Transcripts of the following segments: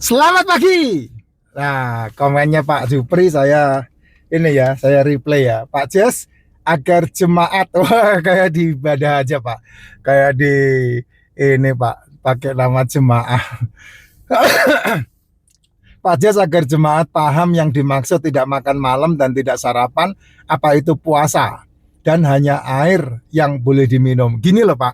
Selamat pagi. Nah, komennya Pak Jupri saya replay ya. Pak Jas agar jemaat wah kayak di ibadah aja Pak. Kayak di ini Pak pakai nama jemaah. Pak Jas agar jemaat paham yang dimaksud tidak makan malam dan tidak sarapan, apa itu puasa dan hanya air yang boleh diminum. Gini loh Pak,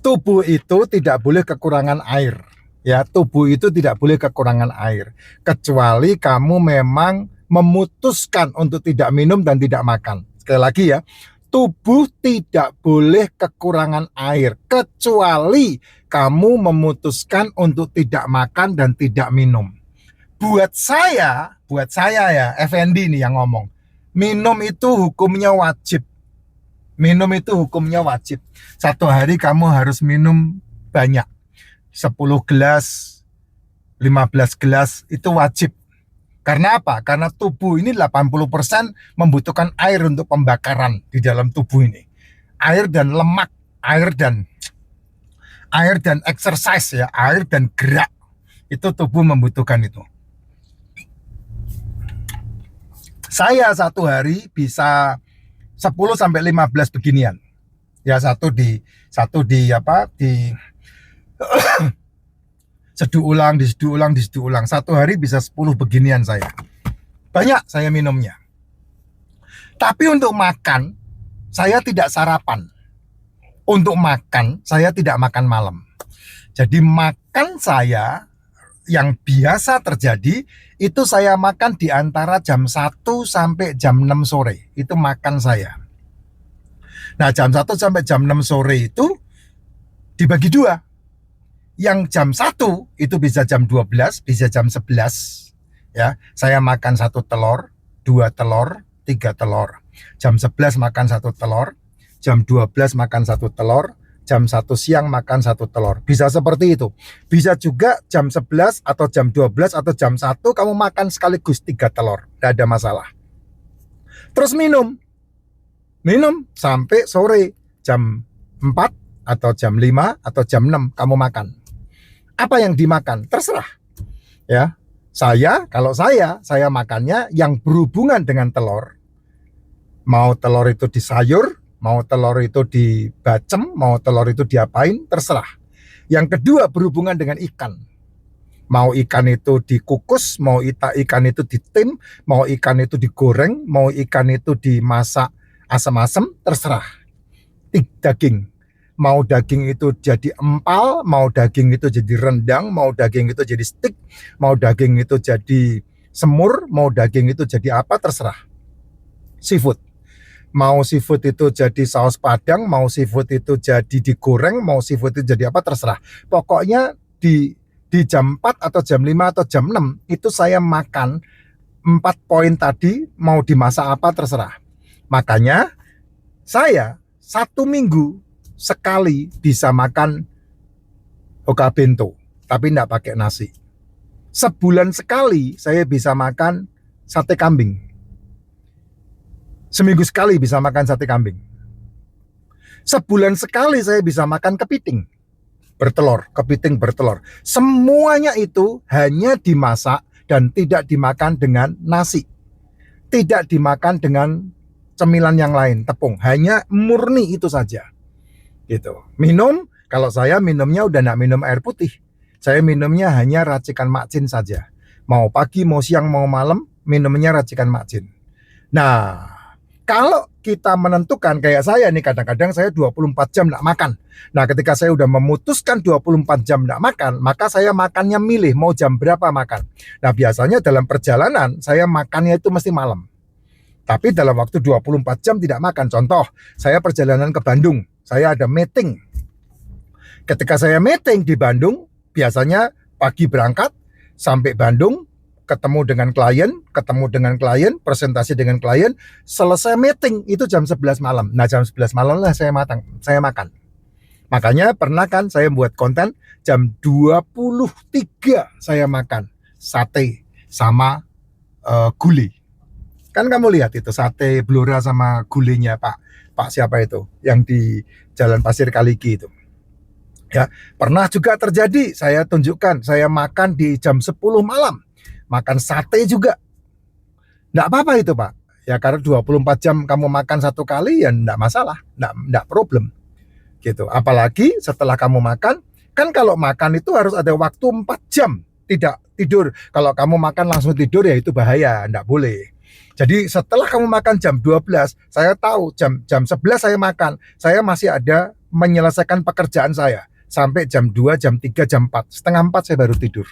tubuh itu tidak boleh kekurangan air. Ya, tubuh itu tidak boleh kekurangan air kecuali kamu memang memutuskan untuk tidak minum dan tidak makan. Sekali lagi ya, tubuh tidak boleh kekurangan air kecuali kamu memutuskan untuk tidak makan dan tidak minum. Buat saya ya, Effendi nih yang ngomong. Minum itu hukumnya wajib. Minum itu hukumnya wajib. Satu hari kamu harus minum banyak. 10 gelas, 15 gelas itu wajib. Karena apa? Karena tubuh ini 80% membutuhkan air untuk pembakaran di dalam tubuh ini. Air dan lemak, air dan exercise ya, air dan gerak. Itu tubuh membutuhkan itu. Saya satu hari bisa 10 sampai 15 beginian. Ya satu di seduh ulang. Satu hari bisa 10 beginian saya. Banyak saya minumnya. Tapi untuk makan, saya tidak sarapan. Untuk makan, saya tidak makan malam. Jadi makan saya yang biasa terjadi, itu saya makan di antara jam 1 sampai jam 6 sore. Itu makan saya. Nah, jam 1 sampai jam 6 sore itu dibagi dua. Yang jam 1 itu bisa jam 12, bisa jam 11. Ya, saya makan 1 telur, 2 telur, 3 telur. Jam 11 makan 1 telur, jam 12 makan 1 telur, jam 1 siang makan 1 telur. Bisa seperti itu. Bisa juga jam 11 atau jam 12 atau jam 1 kamu makan sekaligus 3 telur. Tidak ada masalah. Terus minum sampai sore jam 4 atau jam 5 atau jam 6 kamu makan. Apa yang dimakan? Terserah. Ya. Kalau saya makannya yang berhubungan dengan telur. Mau telur itu di sayur, mau telur itu dibacem, mau telur itu diapain, terserah. Yang kedua berhubungan dengan ikan. Mau ikan itu dikukus, mau ikan itu ditim, mau ikan itu digoreng, mau ikan itu dimasak asam-asam, terserah. Daging. Mau daging itu jadi empal, mau daging itu jadi rendang, mau daging itu jadi steak, mau daging itu jadi semur, mau daging itu jadi apa, terserah. Seafood. Mau seafood itu jadi saus padang, mau seafood itu jadi digoreng, mau seafood itu jadi apa, terserah. Pokoknya di jam 4 atau jam 5 atau jam 6 itu saya makan 4 poin tadi, mau dimasak apa terserah. Makanya saya 1 minggu sekali bisa makan oka bento, tapi tidak pakai nasi. Sebulan sekali saya bisa makan sate kambing. Seminggu sekali bisa makan sate kambing. Sebulan sekali saya bisa makan kepiting bertelur. Semuanya itu hanya dimasak dan tidak dimakan dengan nasi. Tidak dimakan dengan cemilan yang lain, tepung. Hanya murni itu saja. Gitu. Minum, kalau saya minumnya udah enggak minum air putih. Saya minumnya hanya racikan makcin saja. Mau pagi, mau siang, mau malam, minumnya racikan makcin. Nah, kalau kita menentukan kayak saya nih, kadang-kadang saya 24 jam enggak makan. Nah, ketika saya udah memutuskan 24 jam enggak makan, maka saya makannya milih mau jam berapa makan. Nah, biasanya dalam perjalanan saya makannya itu mesti malam. Tapi dalam waktu 24 jam tidak makan. Contoh, saya perjalanan ke Bandung. Saya ada meeting. Ketika saya meeting di Bandung, biasanya pagi berangkat, sampai Bandung, ketemu dengan klien, presentasi dengan klien, selesai meeting, itu jam 11 malam. Nah, jam 11 malam lah saya makan. Makanya pernah kan saya buat konten, jam 23 saya makan sate sama gulai. Kan kamu lihat itu sate blora sama gulainya Pak siapa itu yang di Jalan Pasir Kaliki itu. Ya, pernah juga terjadi, saya tunjukkan, saya makan di jam 10 malam, makan sate juga. Nggak apa-apa itu Pak. Ya karena 24 jam kamu makan satu kali ya nggak masalah, nggak problem. Gitu. Apalagi setelah kamu makan, kan kalau makan itu harus ada waktu 4 jam tidak tidur. Kalau kamu makan langsung tidur ya itu bahaya, nggak boleh. Jadi setelah kamu makan jam 12, saya tahu jam 11 saya makan, saya masih ada menyelesaikan pekerjaan saya sampai jam 2, jam 3, jam 4. Setengah 4 saya baru tidur.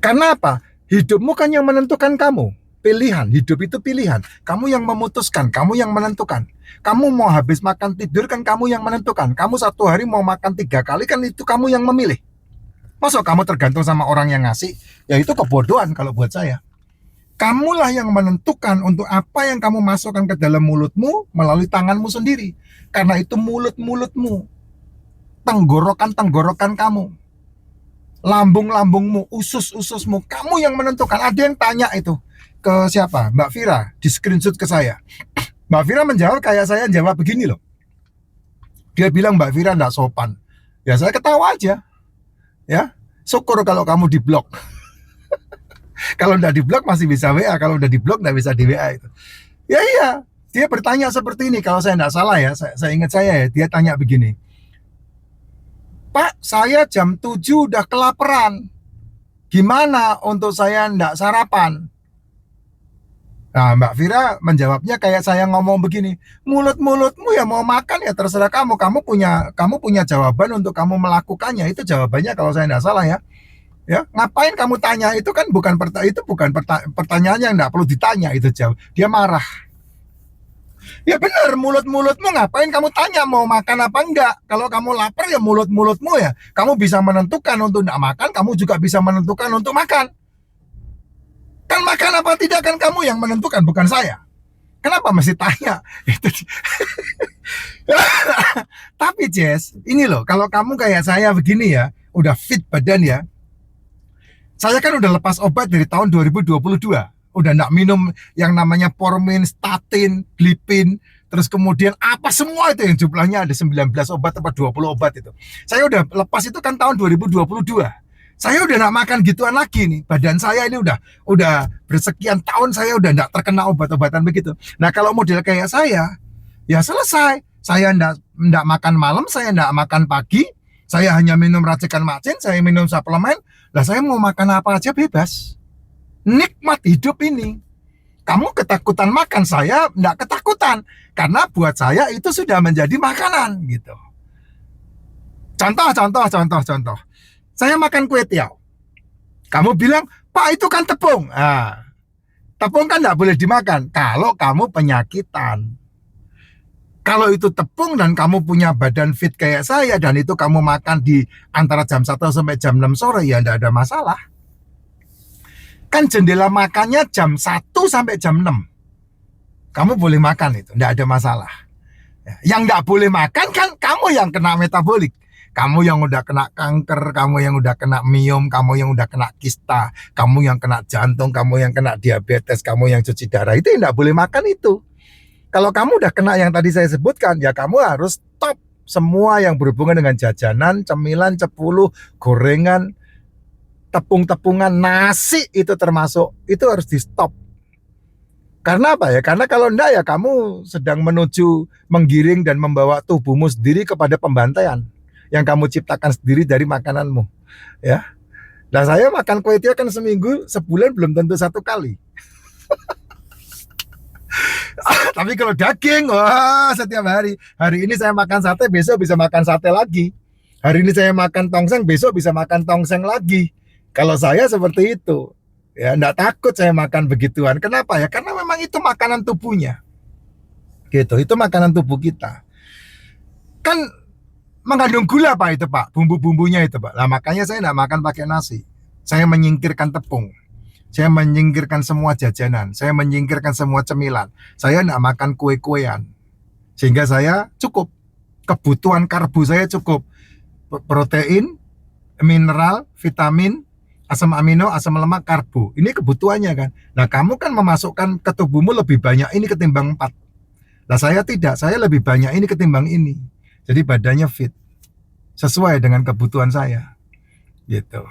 Karena apa? Hidupmu kan yang menentukan kamu. Pilihan, hidup itu pilihan. Kamu yang memutuskan, kamu yang menentukan. Kamu mau habis makan tidur kan kamu yang menentukan. Kamu satu hari mau makan 3 kali kan itu kamu yang memilih. Masa kamu tergantung sama orang yang ngasih? Ya itu kebodohan kalau buat saya. Kamulah yang menentukan untuk apa yang kamu masukkan ke dalam mulutmu melalui tanganmu sendiri. Karena itu mulut-mulutmu, tenggorokan-tenggorokan kamu, lambung-lambungmu, usus-ususmu, kamu yang menentukan. Ada yang tanya itu ke siapa? Mbak Vira, di screenshot ke saya. Mbak Vira menjawab kayak saya jawab begini loh. Dia bilang Mbak Vira enggak sopan. Ya saya ketawa aja. Ya, syukur kalau kamu di blok. Kalau udah di blok masih bisa WA, kalau udah di blok nggak bisa di WA itu. Ya iya, dia bertanya seperti ini. Kalau saya nggak salah ya, saya ingat saya ya, dia tanya begini. Pak, saya jam 7 udah kelaparan. Gimana untuk saya nggak sarapan? Nah, Mbak Vira menjawabnya kayak saya ngomong begini, mulut-mulutmu ya mau makan ya terserah kamu. Kamu punya jawaban untuk kamu melakukannya. Itu jawabannya kalau saya nggak salah ya. Ya, ngapain kamu tanya? Itu kan bukan pertanyaan yang nggak perlu ditanya, itu jawab. Dia marah. Ya benar, mulut-mulutmu ngapain kamu tanya mau makan apa enggak? Kalau kamu lapar ya mulut-mulutmu ya. Kamu bisa menentukan untuk enggak makan, kamu juga bisa menentukan untuk makan. Kan makan apa tidak kan kamu yang menentukan, bukan saya. Kenapa mesti tanya? Tapi Jess, ini loh, kalau kamu kayak saya begini ya, udah fit badan ya. Saya kan udah lepas obat dari tahun 2022. Udah nggak minum yang namanya Formin, statin, glipin, terus kemudian apa semua itu yang jumlahnya ada 19 obat atau 20 obat itu. Saya udah lepas itu kan tahun 2022. Saya udah nggak makan gituan lagi nih. Badan saya ini udah bersekian tahun saya udah nggak terkena obat-obatan begitu. Nah kalau model kayak saya, ya selesai. Saya nggak makan malam, saya nggak makan pagi, saya hanya minum racikan macin, saya minum suplemen. Lah saya mau makan apa aja bebas. Nikmat hidup ini. Kamu ketakutan makan, saya enggak ketakutan. Karena buat saya itu sudah menjadi makanan gitu. Contoh. Saya makan kue tiaw. Kamu bilang, Pak itu kan tepung. Nah, tepung kan enggak boleh dimakan kalau kamu penyakitan. Kalau itu tepung dan kamu punya badan fit kayak saya dan itu kamu makan di antara jam 1 sampai jam 6 sore ya enggak ada masalah. Kan jendela makannya jam 1 sampai jam 6. Kamu boleh makan itu, enggak ada masalah. Yang enggak boleh makan kan kamu yang kena metabolik. Kamu yang udah kena kanker, kamu yang udah kena miom, kamu yang udah kena kista, kamu yang kena jantung, kamu yang kena diabetes, kamu yang cuci darah, itu yang enggak boleh makan itu. Kalau kamu udah kena yang tadi saya sebutkan, ya kamu harus stop semua yang berhubungan dengan jajanan, cemilan, cepuluh, gorengan, tepung-tepungan, nasi itu termasuk, itu harus di stop. Karena apa ya? Karena kalau enggak ya kamu sedang menuju menggiring dan membawa tubuhmu sendiri kepada pembantaian yang kamu ciptakan sendiri dari makananmu. Ya. Nah saya makan kue tiaw kan seminggu, sebulan belum tentu 1 kali. Tapi kalau daging, wah setiap hari. Hari ini saya makan sate, besok bisa makan sate lagi. Hari ini saya makan tongseng, besok bisa makan tongseng lagi. Kalau saya seperti itu, ya enggak takut saya makan begituan. Kenapa ya? Karena memang itu makanan tubuhnya. Gitu, itu makanan tubuh kita. Kan mengandung gula Pak itu Pak, bumbu-bumbunya itu Pak. Lah makanya saya enggak makan pakai nasi. Saya menyingkirkan tepung. Saya menyingkirkan semua jajanan, saya menyingkirkan semua cemilan. Saya enggak makan kue-kuean. Sehingga saya cukup. Kebutuhan karbo saya cukup. Protein, mineral, vitamin, asam amino, asam lemak, karbo. Ini kebutuhannya kan. Nah, kamu kan memasukkan ke tubuhmu lebih banyak ini ketimbang 4. Nah, saya tidak. Saya lebih banyak ini ketimbang ini. Jadi badannya fit. sesuai dengan kebutuhan saya gitu.